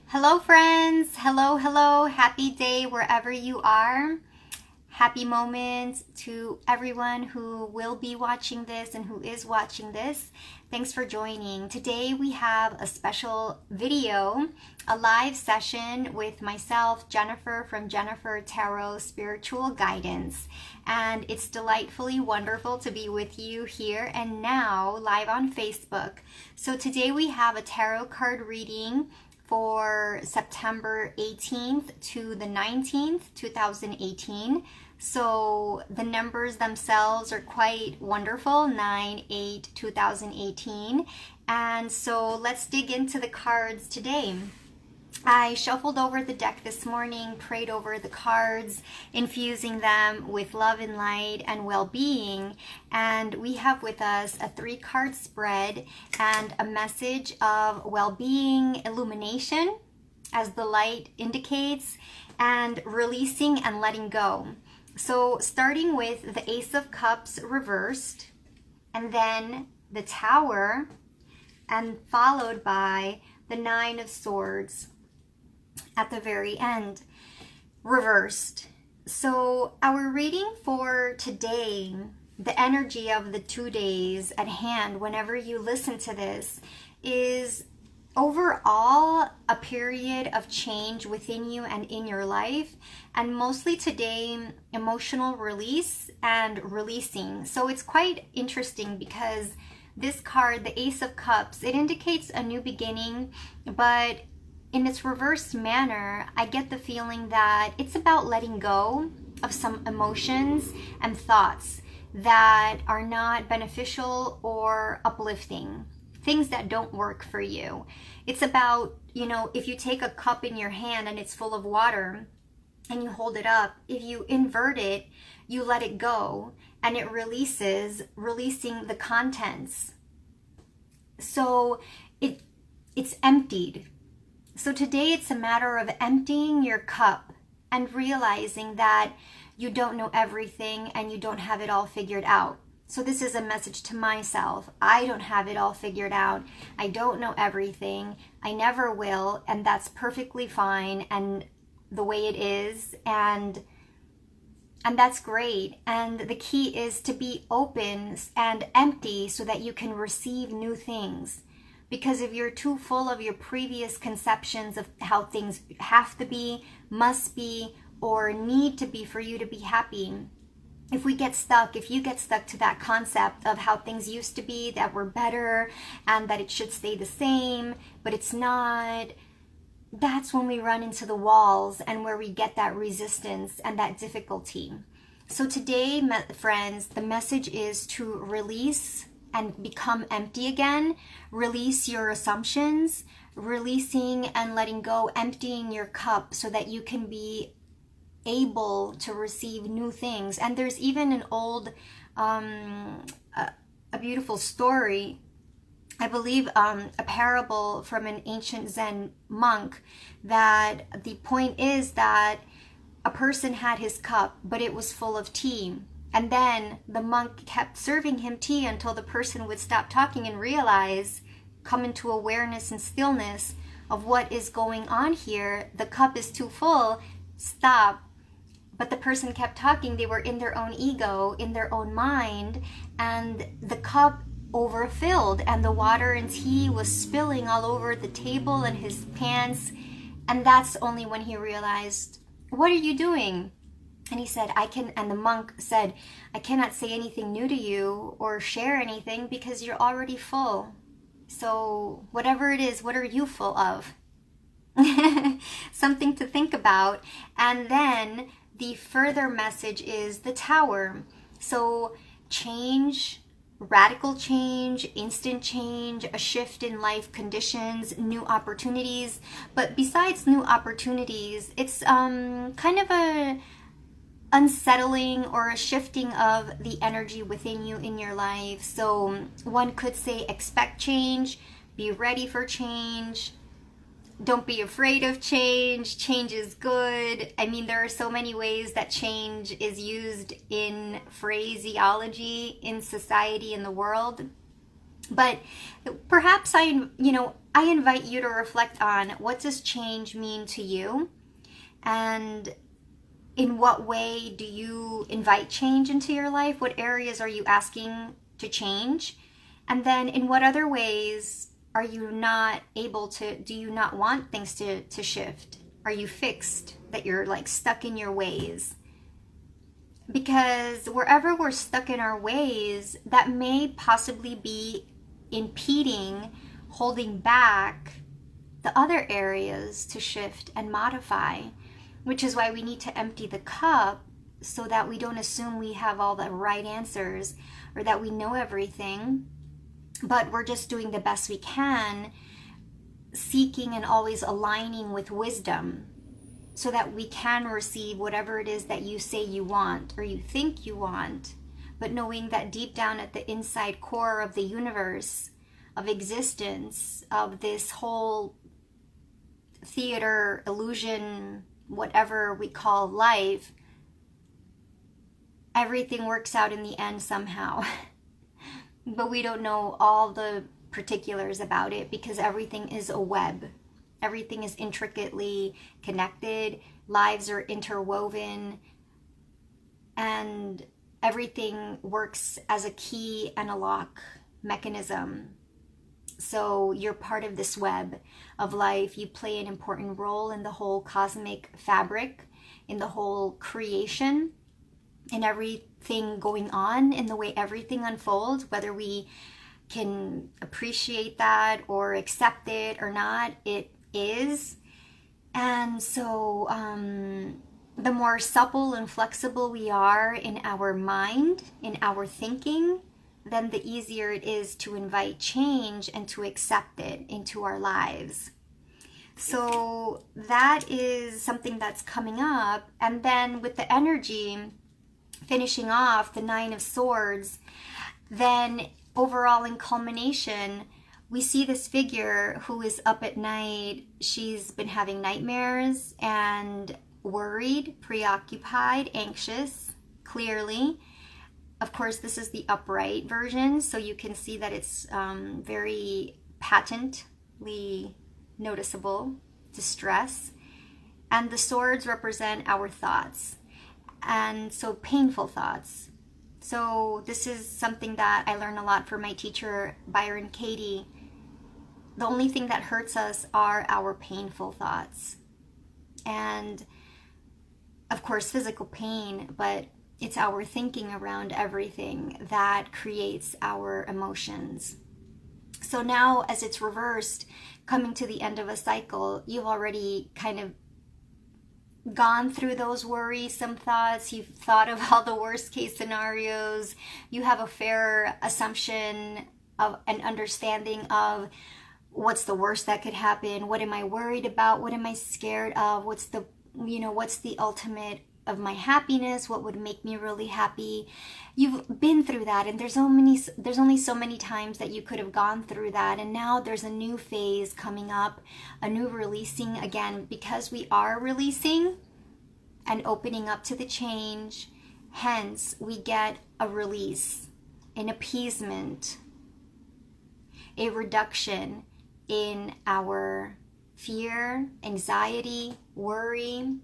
Hello, friends. Hello, hello. Happy day wherever you are. Happy moments to everyone who will be watching this and who is watching this. Thanks for joining. Today we have a special video, a live session with myself, Jennifer from Jennifer Tarot Spiritual Guidance. And it's delightfully wonderful to be with you here and now live on Facebook. So today we have a tarot card reading for September 18th to the 19th, 2018. So the numbers themselves are quite wonderful, 9, 8, 2018. And so let's dig into the cards today. I shuffled over the deck this morning, prayed over the cards, infusing them with love and light and well-being. And we have with us a 3-card spread and a message of well-being, illumination, as the light indicates, and releasing and letting go. So starting with the Ace of Cups reversed, and then the Tower, and followed by the 9 of Swords at the very end, reversed. So our reading for today, the energy of the 2 days at hand, whenever you listen to this, is overall a period of change within you and in your life, and mostly today, emotional release and releasing. So it's quite interesting because this card, the Ace of Cups, it indicates a new beginning, but in its reverse manner, I get the feeling that it's about letting go of some emotions and thoughts that are not beneficial or uplifting, things that don't work for you. It's about, if you take a cup in your hand and it's full of water and you hold it up, if you invert it, you let it go and it releases, releasing the contents. So it's emptied. So today it's a matter of emptying your cup and realizing that you don't know everything and you don't have it all figured out. So this is a message to myself. I don't have it all figured out. I don't know everything. I never will, and that's perfectly fine and the way it is, and that's great. And the key is to be open and empty so that you can receive new things. Because if you're too full of your previous conceptions of how things have to be, must be, or need to be for you to be happy, if you get stuck to that concept of how things used to be, that were better and that it should stay the same, but it's not, that's when we run into the walls and where we get that resistance and that difficulty. So today, friends, the message is to release and become empty again. Release your assumptions, releasing and letting go, emptying your cup so that you can be able to receive new things. And there's even an old, a beautiful story, I believe a parable from an ancient Zen monk, that the point is that a person had his cup, but it was full of tea. And then the monk kept serving him tea until the person would stop talking and realize, come into awareness and stillness of what is going on here. The cup is too full, stop. But the person kept talking. They were in their own ego, in their own mind, and the cup overfilled and the water and tea was spilling all over the table and his pants. And that's only when he realized, what are you doing? And he said, and the monk said, I cannot say anything new to you or share anything because you're already full. So whatever it is, what are you full of? Something to think about. And then the further message is the Tower. So change, radical change, instant change, a shift in life conditions, new opportunities. But besides new opportunities, it's kind of a unsettling or a shifting of the energy within you in your life. So one could say expect change, be ready for change, don't be afraid of change, change is good. I mean, there are so many ways that change is used in phraseology in society, in the world. But perhaps I invite you to reflect on, what does change mean to you? And in what way do you invite change into your life? What areas are you asking to change? And then in what other ways are you not able to, do you not want things to shift? Are you fixed, that you're like stuck in your ways? Because wherever we're stuck in our ways, that may possibly be impeding, holding back the other areas to shift and modify, which is why we need to empty the cup, so that we don't assume we have all the right answers or that we know everything, but we're just doing the best we can, seeking and always aligning with wisdom, so that we can receive whatever it is that you say you want or you think you want, but knowing that deep down at the inside core of the universe, of existence, of this whole theater, illusion, whatever we call life, everything works out in the end somehow. But we don't know all the particulars about it, because everything is a web. Everything is intricately connected. Lives are interwoven. And everything works as a key and a lock mechanism. So you're part of this web of life. You play an important role in the whole cosmic fabric, in the whole creation, in everything going on, in the way everything unfolds, whether we can appreciate that or accept it or not, it is. And so the more supple and flexible we are in our mind, in our thinking, then the easier it is to invite change and to accept it into our lives. So that is something that's coming up. And then with the energy, finishing off the 9 of Swords, then overall in culmination, we see this figure who is up at night. She's been having nightmares and worried, preoccupied, anxious, clearly. Of course, this is the upright version, so you can see that it's very patently noticeable, distress. And the swords represent our thoughts, and so painful thoughts. So this is something that I learned a lot from my teacher, Byron Katie. The only thing that hurts us are our painful thoughts. And of course, physical pain, but it's our thinking around everything that creates our emotions. So now, as it's reversed, coming to the end of a cycle, you've already kind of gone through those worrisome thoughts. You've thought of all the worst case scenarios. You have a fair assumption of an understanding of what's the worst that could happen. What am I worried about? What am I scared of? What's the ultimate of my happiness? What would make me really happy? You've been through that, and there's only so many times that you could have gone through that. And now there's a new phase coming up, a new releasing again, because we are releasing and opening up to the change. Hence, we get a release, an appeasement, a reduction in our fear, anxiety, worry,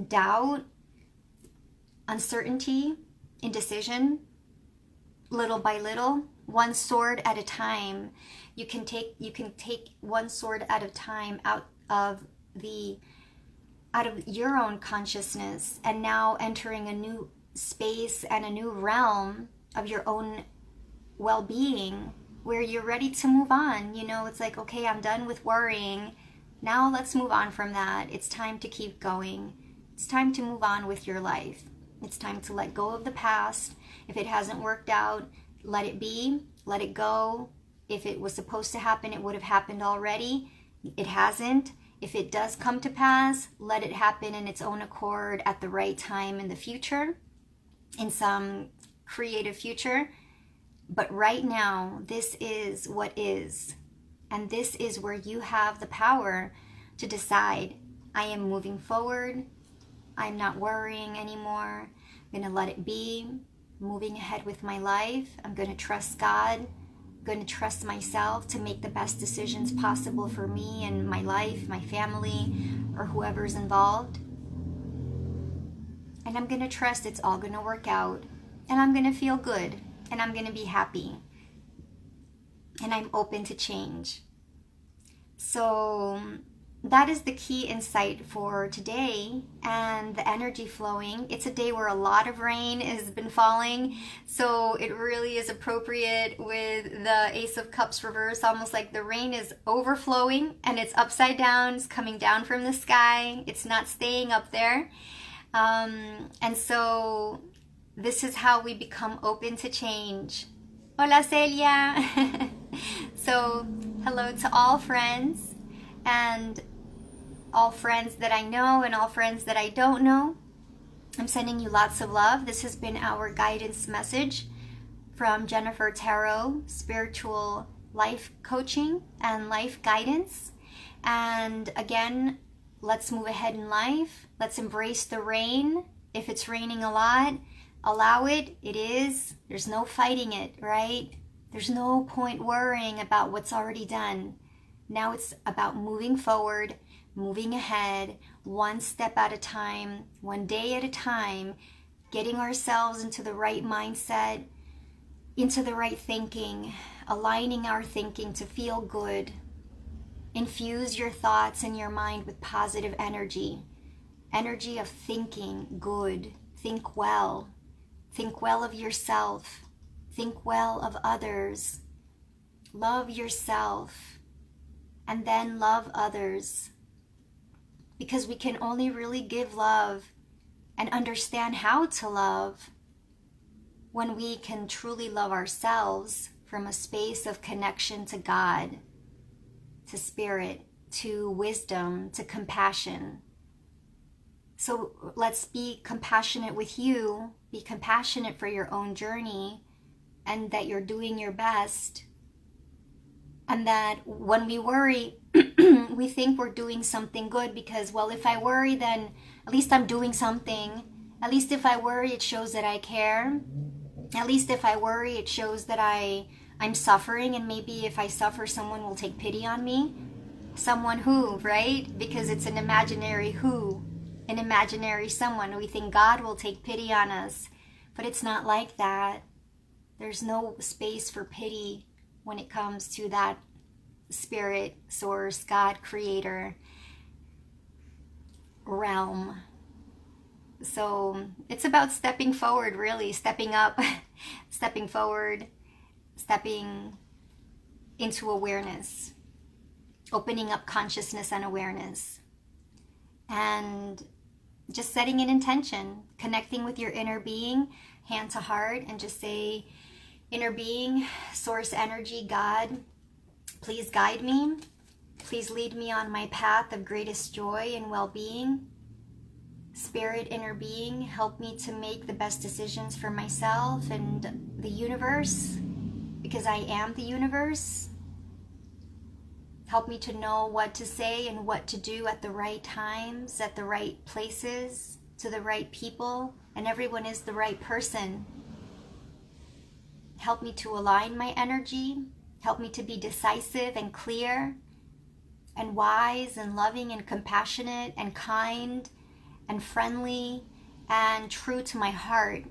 doubt, uncertainty, indecision, little by little, one sword at a time. You can take one sword at a time out of your own consciousness, and now entering a new space and a new realm of your own well-being, where you're ready to move on. It's like, okay, I'm done with worrying. Now let's move on from that. It's time to keep going. It's time to move on with your life. It's time to let go of the past. If it hasn't worked out, let it be, let it go. If it was supposed to happen, it would have happened already. It hasn't. If it does come to pass, let it happen in its own accord at the right time in the future, in some creative future. But right now, this is what is. And this is where you have the power to decide, I am moving forward. I'm not worrying anymore. I'm going to let it be, moving ahead with my life. I'm going to trust God. going to trust myself to make the best decisions possible for me and my life, my family, or whoever's involved. And I'm going to trust it's all going to work out. And I'm going to feel good. And I'm going to be happy. And I'm open to change. So that is the key insight for today, and the energy flowing. It's a day where a lot of rain has been falling, so it really is appropriate with the Ace of Cups reverse, almost like the rain is overflowing and it's upside down, it's coming down from the sky, it's not staying up there. And so this is how we become open to change. Hola Celia! So hello to all friends, and all friends that I know and all friends that I don't know. I'm sending you lots of love. This has been our guidance message from Jennifer Tarot, spiritual life coaching and life guidance. And again, let's move ahead in life. Let's embrace the rain. If it's raining a lot, allow it. It is. There's no fighting it, right? There's no point worrying about what's already done. Now it's about moving forward, moving ahead, one step at a time, one day at a time, getting ourselves into the right mindset, into the right thinking, aligning our thinking to feel good. Infuse your thoughts and your mind with positive energy of thinking good. Think well of yourself, think well of others, love yourself, and then love others. Because we can only really give love and understand how to love when we can truly love ourselves from a space of connection to God, to spirit, to wisdom, to compassion. So let's be compassionate with you, be compassionate for your own journey, and that you're doing your best. And that when we worry, we think we're doing something good because, well, if I worry, then at least I'm doing something. At least if I worry, it shows that I care. At least if I worry, it shows that I'm suffering, and maybe if I suffer, someone will take pity on me. Someone who, right? Because it's an imaginary who, an imaginary someone. We think God will take pity on us, but it's not like that. There's no space for pity when it comes to that spirit, source, God, creator realm. So it's about stepping forward, really, stepping up, stepping forward, stepping into awareness, opening up consciousness and awareness, and just setting an intention, connecting with your inner being, hand to heart, and just say, inner being, source energy, God, please guide me. Please lead me on my path of greatest joy and well-being. Spirit, inner being, help me to make the best decisions for myself and the universe, because I am the universe. Help me to know what to say and what to do at the right times, at the right places, to the right people, and everyone is the right person. Help me to align my energy. Help me to be decisive and clear and wise and loving and compassionate and kind and friendly and true to my heart,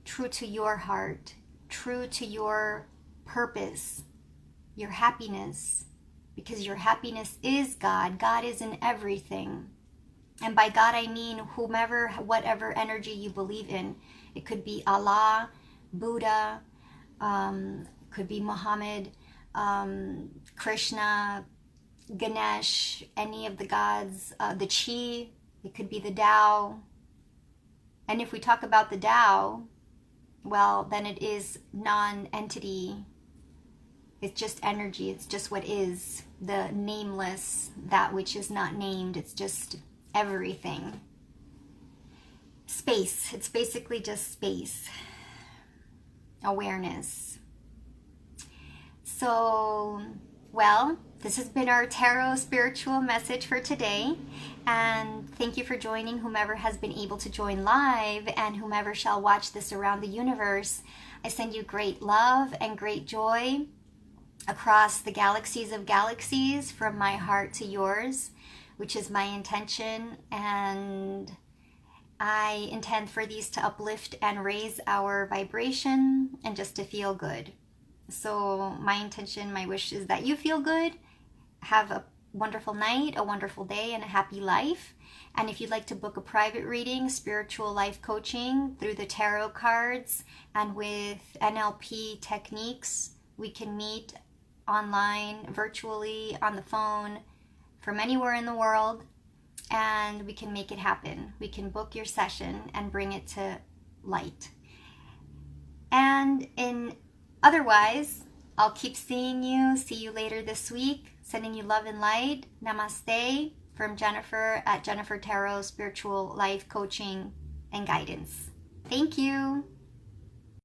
true to your heart, true to your purpose, your happiness, because your happiness is God. God is in everything. And by God, I mean whomever, whatever energy you believe in. It could be Allah, Buddha, could be Muhammad, Krishna, Ganesh, any of the gods, the Chi, it could be the Tao. And if we talk about the Tao, well, then it is non-entity. It's just energy. It's just what is, the nameless, that which is not named. It's just everything. Space. It's basically just space. Awareness. So, well, this has been our tarot spiritual message for today, and thank you for joining whomever has been able to join live and whomever shall watch this around the universe. I send you great love and great joy, across the galaxies of galaxies, from my heart to yours, which is my intention. And I intend for these to uplift and raise our vibration and just to feel good. So my intention, my wish is that you feel good, have a wonderful night, a wonderful day, and a happy life. And if you'd like to book a private reading, spiritual life coaching through the tarot cards and with NLP techniques, we can meet online, virtually, on the phone, from anywhere in the world, and we can make it happen. We can book your session and bring it to light. And otherwise, I'll keep seeing you. See you later this week. Sending you love and light. Namaste from Jennifer at Jennifer Tarot Spiritual Life Coaching and Guidance. Thank you.